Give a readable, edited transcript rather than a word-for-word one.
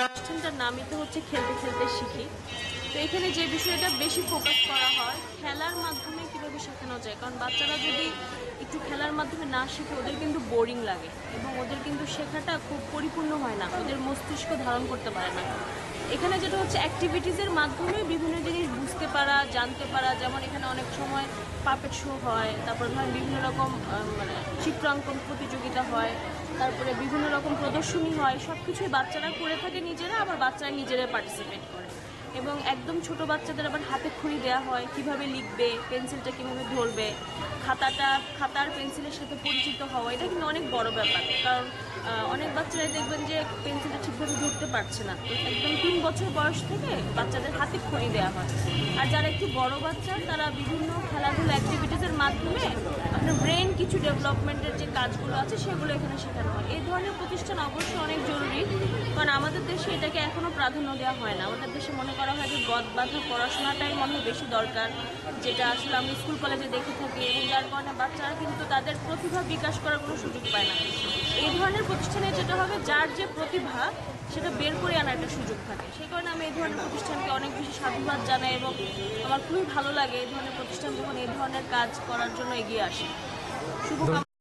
অনুষ্ঠানটার নামই তো হচ্ছে খেলতে খেলতে শিখি। তো এখানে যে বিষয়টা বেশি ফোকাস করা হয় খেলার মাধ্যমে কীভাবে শেখানো যায়, কারণ বাচ্চারা যদি একটু খেলার মাধ্যমে না শিখে ওদের কিন্তু বোরিং লাগে এবং ওদের কিন্তু শেখাটা খুব পরিপূর্ণ হয় না, ওদের মস্তিষ্ক ধারণ করতে পারে না। এখানে যেটা হচ্ছে অ্যাক্টিভিটিসের মাধ্যমে বিভিন্ন জিনিস বুঝতে পারা, জানতে পারা। যেমন এখানে অনেক সময় পাপেট শো হয়, তারপর ধরেন বিভিন্ন রকম মানে চিত্রাঙ্কন প্রতিযোগিতা হয়, তারপরে বিভিন্ন রকম প্রদর্শনী হয়। সব কিছুই বাচ্চারা করে থাকে নিজেরা, আবার বাচ্চারা নিজেরাই পার্টিসিপেট করে। এবং একদম ছোট বাচ্চাদের আবার হাতে খড়ি দেওয়া হয়, কিভাবে লিখবে, পেন্সিলটা কীভাবে ধরবে, খাতার পেন্সিলের সাথে পরিচিত হওয়া। এটা কিন্তু অনেক বড় ব্যাপার, কারণ অনেক বাচ্চারাই দেখবেন যে পেন্সিলটা ঠিকভাবে ধরতে পারছে না। তো একদম 3 বছর বয়স থেকে বাচ্চাদের হাতে খড়ি দেওয়া হয়। আর যারা একটু বড় বাচ্চা তারা বিভিন্ন খেলাধুলা অ্যাক্টিভিটিসের মাধ্যমে আপনার ব্রেন কিছু ডেভেলপমেন্টের যে কাজগুলো আছে সেগুলো এখানে শেখানো হয়। এই ধরনের প্রতিষ্ঠান অবশ্যই অনেক জরুরি, কারণ আমাদের দেশে এটাকে এখনও প্রাধান্য দেওয়া হয় না। আমাদের দেশে মনে করা হয় যে গদ বাঁধা পড়াশোনাটাই মনে হয় বেশি দরকার, যেটা আসলে আমি স্কুল কলেজে দেখে থাকি, এবং যার কারণে বাচ্চারা কিন্তু তাদের প্রতিভা বিকাশ করার কোনো সুযোগ পায় না। এই ধরনের প্রতিষ্ঠানে যেটা হবে, যার যে প্রতিভা সেটা বের করে আনার একটা সুযোগ থাকে। সেই কারণে আমি এই ধরনের প্রতিষ্ঠানকে অনেক বেশি সাধুবাদ জানাই, এবং আমার খুবই ভালো লাগে এই ধরনের প্রতিষ্ঠান যখন এই ধরনের কাজ করার জন্য এগিয়ে আসে। শুভকামনা।